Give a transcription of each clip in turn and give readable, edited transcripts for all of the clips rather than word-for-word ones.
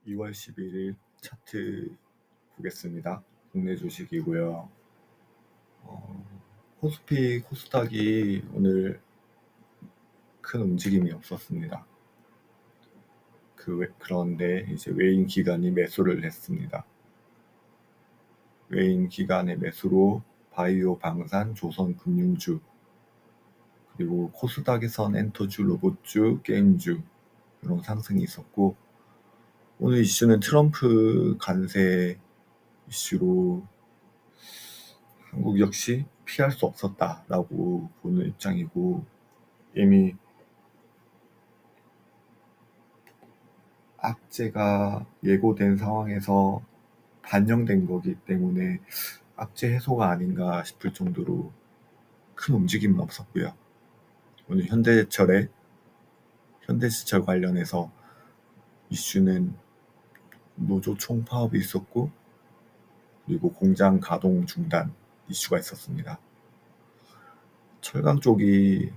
2월 11일 차트 보겠습니다. 국내 주식이고요. 코스피, 코스닥이 오늘 큰 움직임이 없었습니다. 그런데 이제 외인 기관이 매수를 했습니다. 외인 기관의 매수로 바이오, 방산, 조선, 금융주, 그리고 코스닥에선 엔터주, 로봇주, 게임주 이런 상승이 있었고, 오늘 이슈는 트럼프 관세 이슈로 한국 역시 피할 수 없었다라고 보는 입장이고, 이미 악재가 예고된 상황에서 반영된 거기 때문에 악재 해소가 아닌가 싶을 정도로 큰 움직임은 없었고요. 오늘 현대제철 관련해서 이슈는 노조 총파업이 있었고, 그리고 공장 가동 중단 이슈가 있었습니다. 철강 쪽이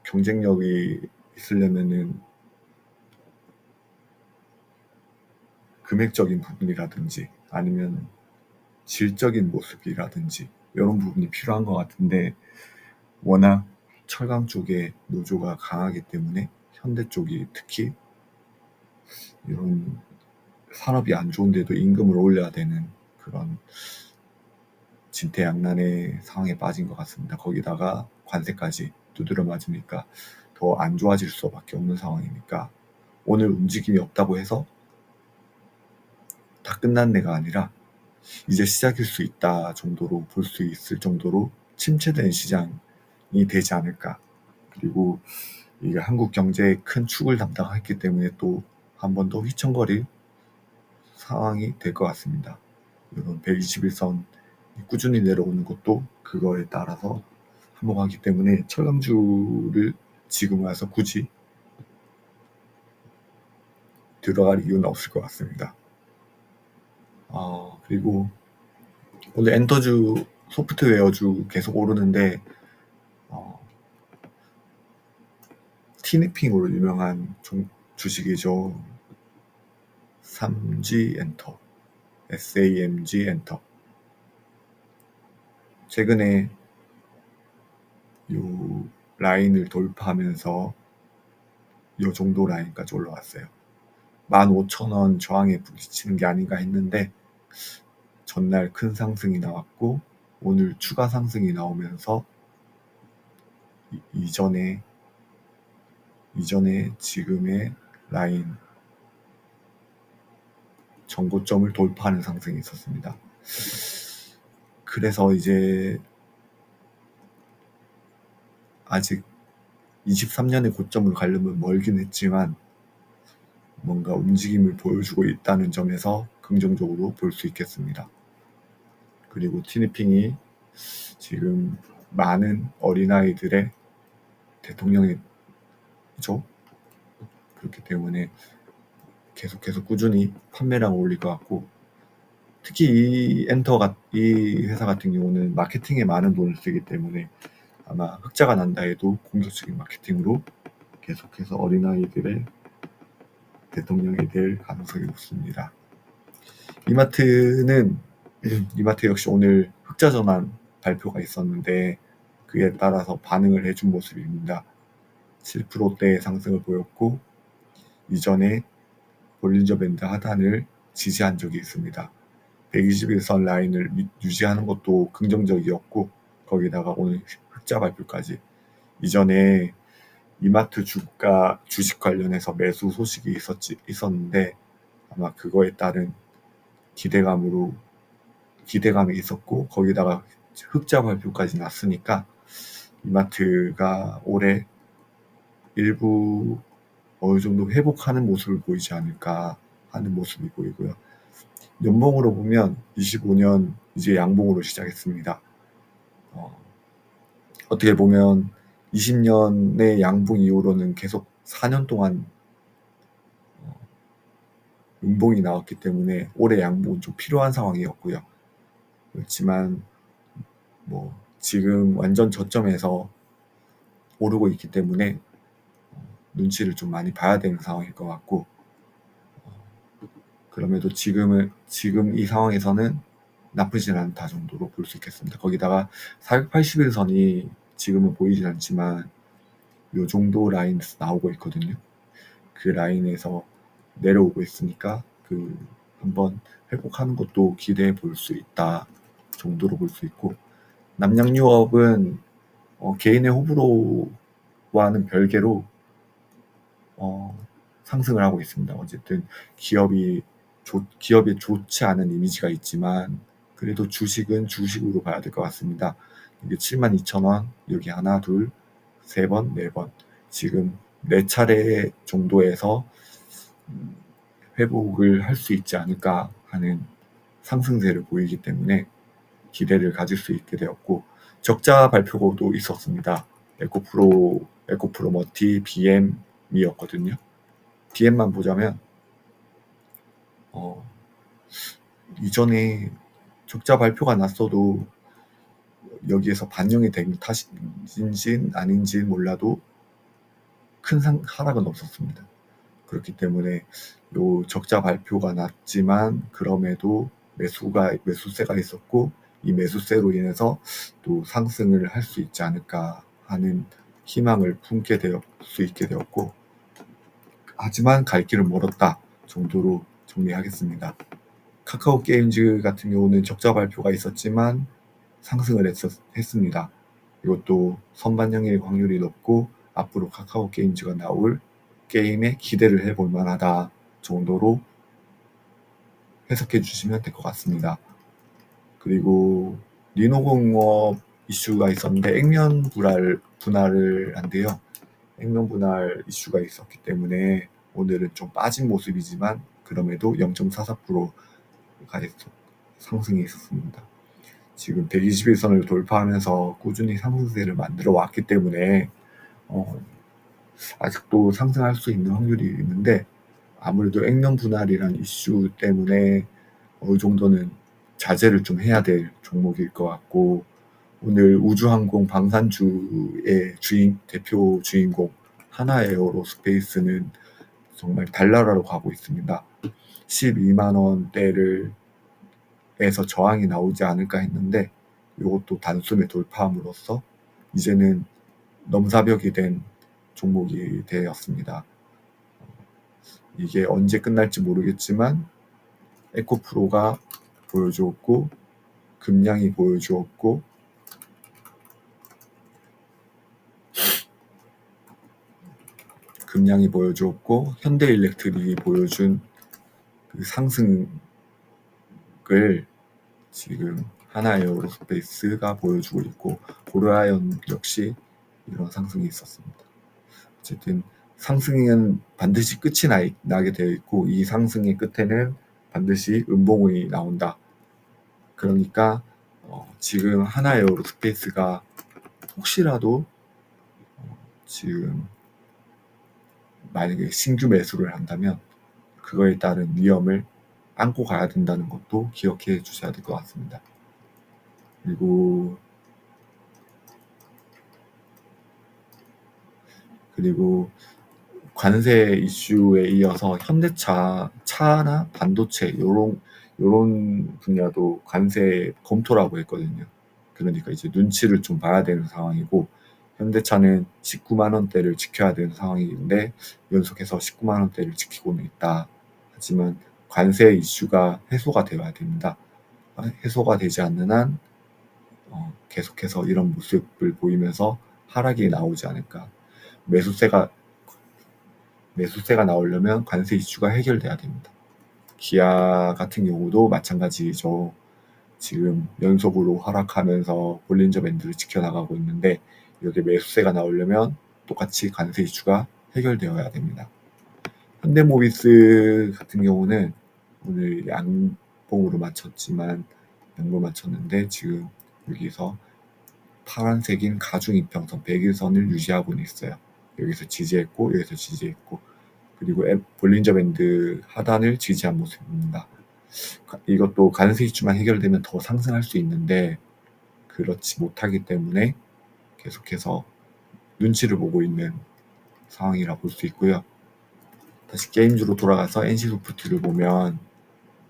경쟁력이 있으려면은 금액적인 부분이라든지 아니면 질적인 모습이라든지 이런 부분이 필요한 것 같은데, 워낙 철강 쪽에 노조가 강하기 때문에 현대 쪽이 특히 이런 산업이 안 좋은데도 임금을 올려야 되는 그런 진퇴양난의 상황에 빠진 것 같습니다. 거기다가 관세까지 두드려 맞으니까 더 안 좋아질 수밖에 없는 상황이니까, 오늘 움직임이 없다고 해서 다 끝난 데가 아니라 이제 시작일 수 있다 정도로 볼 수 있을 정도로 침체된 시장이 되지 않을까. 그리고 이게 한국 경제의 큰 축을 담당했기 때문에 또 한 번 더 휘청거릴 상황이 될 것 같습니다. 이런 121선 꾸준히 내려오는 것도 그거에 따라서 한몫하기 때문에 철강주를 지금 와서 굳이 들어갈 이유는 없을 것 같습니다. 그리고 오늘 엔터주, 소프트웨어주 계속 오르는데, 티니핑으로 유명한 주식이죠. 삼지엔터, SAMG 엔터. 최근에 요 라인을 돌파하면서 요 정도 라인까지 올라왔어요. 15,000원 저항에 부딪히는 게 아닌가 했는데, 전날 큰 상승이 나왔고 오늘 추가 상승이 나오면서 이전에 지금의 라인 전고점을 돌파하는 상승이 있었습니다. 그래서 이제 아직 23년의 고점을 가려면 멀긴 했지만 뭔가 움직임을 보여주고 있다는 점에서 긍정적으로 볼 수 있겠습니다. 그리고 티니핑이 지금 많은 어린아이들의 대통령이죠. 그렇기 때문에 계속해서 꾸준히 판매량을 올릴 것 같고, 특히 이 회사 같은 경우는 마케팅에 많은 돈을 쓰기 때문에 아마 흑자가 난다 해도 공격적인 마케팅으로 계속해서 어린아이들의 대통령이 될 가능성이 높습니다. 이마트 역시 오늘 흑자 전환 발표가 있었는데 그에 따라서 반응을 해준 모습입니다. 7%대의 상승을 보였고, 이전에 볼린저 밴드 하단을 지지한 적이 있습니다. 121선 라인을 유지하는 것도 긍정적이었고, 거기다가 오늘 흑자 발표까지. 이전에 이마트 주식 관련해서 매수 소식이 있었는데 아마 그거에 따른 기대감이 있었고, 거기다가 흑자 발표까지 났으니까 이마트가 올해 일부 어느 정도 회복하는 모습을 보이지 않을까 하는 모습이 보이고요. 연봉으로 보면 25년 이제 양봉으로 시작했습니다. 어떻게 보면 20년의 양봉 이후로는 계속 4년 동안 음봉이 나왔기 때문에 올해 양봉은 좀 필요한 상황이었고요. 그렇지만 지금 완전 저점에서 오르고 있기 때문에 눈치를 좀 많이 봐야 되는 상황일 것 같고, 그럼에도 지금 이 상황에서는 나쁘진 않다 정도로 볼 수 있겠습니다. 거기다가 480일선이 지금은 보이진 않지만 요 정도 라인에서 나오고 있거든요. 그 라인에서 내려오고 있으니까 한번 회복하는 것도 기대해 볼 수 있다 정도로 볼 수 있고, 남양유업은 개인의 호불호와는 별개로 상승을 하고 있습니다. 어쨌든 기업이 좋지 않은 이미지가 있지만 그래도 주식은 주식으로 봐야 될 것 같습니다. 이게 72,000원, 여기 하나, 둘, 세 번, 네 번, 지금 4차례 정도에서 회복을 할 수 있지 않을까 하는 상승세를 보이기 때문에 기대를 가질 수 있게 되었고, 적자 발표도 있었습니다. 에코프로 머티 BM이었거든요. BM만 보자면 이전에 적자 발표가 났어도 여기에서 반영이 된 탓인진 아닌지는 몰라도 큰 하락은 없었습니다. 그렇기 때문에 요 적자 발표가 났지만 그럼에도 매수세가 있었고, 이 매수세로 인해서 또 상승을 할 수 있지 않을까 하는 희망을 품게 될 수 있게 되었고, 하지만 갈 길은 멀었다 정도로 정리하겠습니다. 카카오 게임즈 같은 경우는 적자 발표가 있었지만 상승을 했습니다. 이것도 선반영일 확률이 높고 앞으로 카카오 게임즈가 나올 게임에 기대를 해볼 만하다 정도로 해석해 주시면 될 것 같습니다. 그리고 리노공업 이슈가 있었는데 액면 분할을 한대요. 액면 분할 이슈가 있었기 때문에 오늘은 좀 빠진 모습이지만 그럼에도 0.44%가 상승이 있었습니다. 지금 121선을 돌파하면서 꾸준히 상승세를 만들어 왔기 때문에 아직도 상승할 수 있는 확률이 있는데, 아무래도 액면 분할이란 이슈 때문에 어느 정도는 자제를 좀 해야 될 종목일 것 같고, 오늘 우주항공 방산주의 대표 주인공 하나에어로스페이스는 정말 달나라로 가고 있습니다. 12만 원대를 에서 저항이 나오지 않을까 했는데 이것도 단숨에 돌파함으로써 이제는 넘사벽이 된 종목이 되었습니다. 이게 언제 끝날지 모르겠지만 에코프로가 보여주었고, 금량이 보여주었고, 현대일렉트릭이 보여준 그 상승을 지금 하나에어로스페이스가 보여주고 있고, 고려아연 역시 이런 상승이 있었습니다. 어쨌든 상승은 반드시 끝이 나게 되어 있고, 이 상승의 끝에는 반드시 음봉이 나온다. 그러니까 지금 하나에어로스페이스가 혹시라도 지금 만약에 신규 매수를 한다면 그거에 따른 위험을 안고 가야 된다는 것도 기억해 주셔야 될 것 같습니다. 그리고 관세 이슈에 이어서 차나 반도체 요런 분야도 관세 검토라고 했거든요. 그러니까 이제 눈치를 좀 봐야 되는 상황이고, 현대차는 19만 원대를 지켜야 되는 상황인데 연속해서 19만 원대를 지키고는 있다. 하지만 관세 이슈가 해소가 되어야 됩니다. 해소가 되지 않는 한 계속해서 이런 모습을 보이면서 하락이 나오지 않을까. 매수세가 나오려면 관세 이슈가 해결돼야 됩니다. 기아 같은 경우도 마찬가지죠. 지금 연속으로 하락하면서 볼린저 밴드를 지켜나가고 있는데, 여기 매수세가 나오려면 똑같이 관세 이슈가 해결되어야 됩니다. 현대모비스 같은 경우는 오늘 양봉으로 맞췄는데 지금 여기서 파란색인 가중 이평선 100일선을 유지하고는 있어요. 여기서 지지했고 여기서 지지했고, 그리고 볼린저 밴드 하단을 지지한 모습입니다. 이것도 관세 이슈만 해결되면 더 상승할 수 있는데 그렇지 못하기 때문에 계속해서 눈치를 보고 있는 상황이라 볼 수 있고요. 다시 게임주로 돌아가서 NC소프트를 보면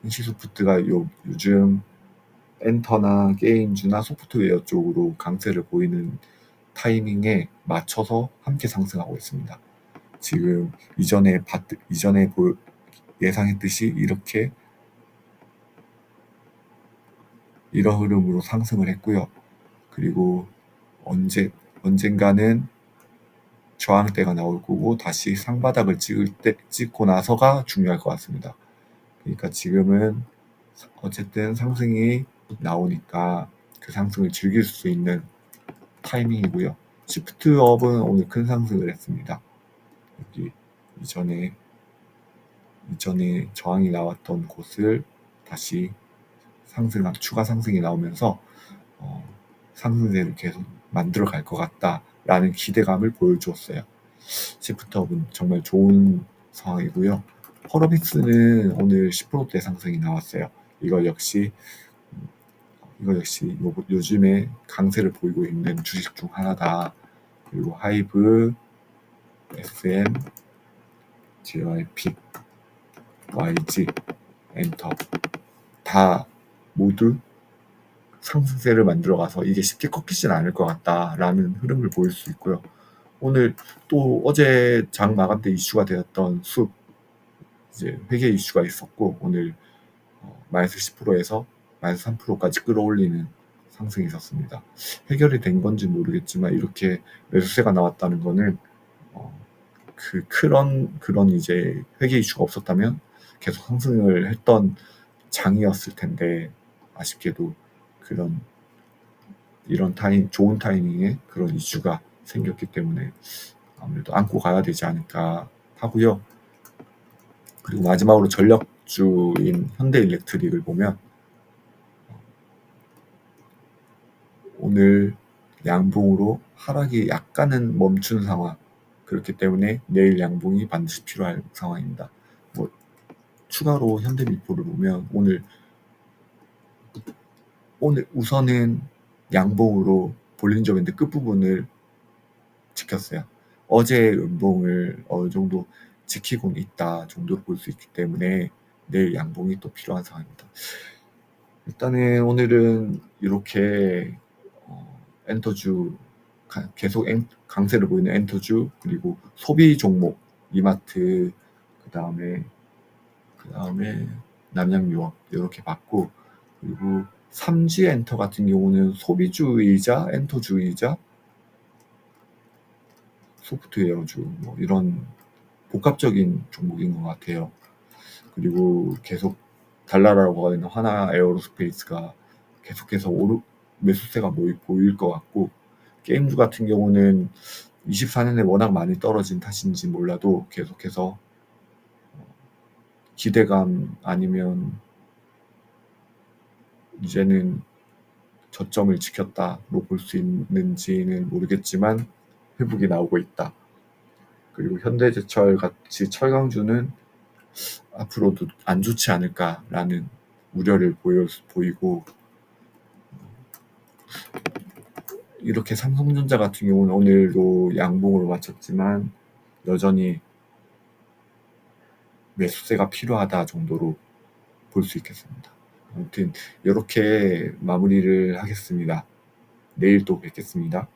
NC소프트가 요즘 엔터나 게임주나 소프트웨어 쪽으로 강세를 보이는 타이밍에 맞춰서 함께 상승하고 있습니다. 지금 이전에 예상했듯이 이런 흐름으로 상승을 했고요. 그리고 언젠가는 저항대가 나올 거고 다시 상바닥을 찍고 나서가 중요할 것 같습니다. 그러니까 지금은 어쨌든 상승이 나오니까 그 상승을 즐길 수 있는 타이밍이고요. 시프트업은 오늘 큰 상승을 했습니다. 여기 이전에 저항이 나왔던 곳을 다시 추가 상승이 나오면서 상승세를 계속 만들어 갈 것 같다라는 기대감을 보여주었어요. 시프트업은 정말 좋은 상황이고요. 펄어빅스는 오늘 10%대 상승이 나왔어요. 이거 역시 요즘에 강세를 보이고 있는 주식 중 하나다. 그리고 하이브, SM, JYP, YG, 엔터 다 모두 상승세를 만들어가서 이게 쉽게 꺾이진 않을 것 같다라는 흐름을 보일 수 있고요. 오늘 또 어제 장 마감 때 이슈가 되었던 숲 이제 회계 이슈가 있었고 오늘 마이너스 10%에서 마이너스 3%까지 끌어올리는 상승이 있었습니다. 해결이 된 건지 모르겠지만 이렇게 매수세가 나왔다는 거는 그런 이제 회계 이슈가 없었다면 계속 상승을 했던 장이었을 텐데 아쉽게도 이런 좋은 타이밍에 그런 이슈가 생겼기 때문에 아무래도 안고 가야 되지 않을까 하고요. 그리고 마지막으로 전력주인 현대일렉트릭을 보면 오늘 양봉으로 하락이 약간은 멈춘 상황. 그렇기 때문에 내일 양봉이 반드시 필요할 상황입니다. 추가로 현대미포를 보면 오늘 우선은 양봉으로 볼린저 밴드 끝부분을 지켰어요. 어제 음봉을 어느 정도 지키고는 있다 정도로 볼 수 있기 때문에 내일 양봉이 또 필요한 상황입니다. 일단은 오늘은 이렇게 엔터주 계속 강세를 보이는 엔터주 그리고 소비 종목 이마트 그 다음에 남양유업 이렇게 봤고 그리고 3G 엔터 같은 경우는 소비주의자 엔터주의자 소프트웨어주 이런 복합적인 종목인 것 같아요. 그리고 계속 달나라라고 하는 하나 에어로스페이스가 계속해서 매수세가 보일 것 같고 게임주 같은 경우는 24년에 워낙 많이 떨어진 탓인지 몰라도 계속해서 기대감 아니면 이제는 저점을 지켰다로 볼 수 있는지는 모르겠지만 회복이 나오고 있다. 그리고 현대제철 같이 철강주는 앞으로도 안 좋지 않을까라는 우려를 보이고 이렇게 삼성전자 같은 경우는 오늘도 양봉으로 마쳤지만 여전히 매수세가 필요하다 정도로 볼 수 있겠습니다. 아무튼 이렇게 마무리를 하겠습니다. 내일 또 뵙겠습니다.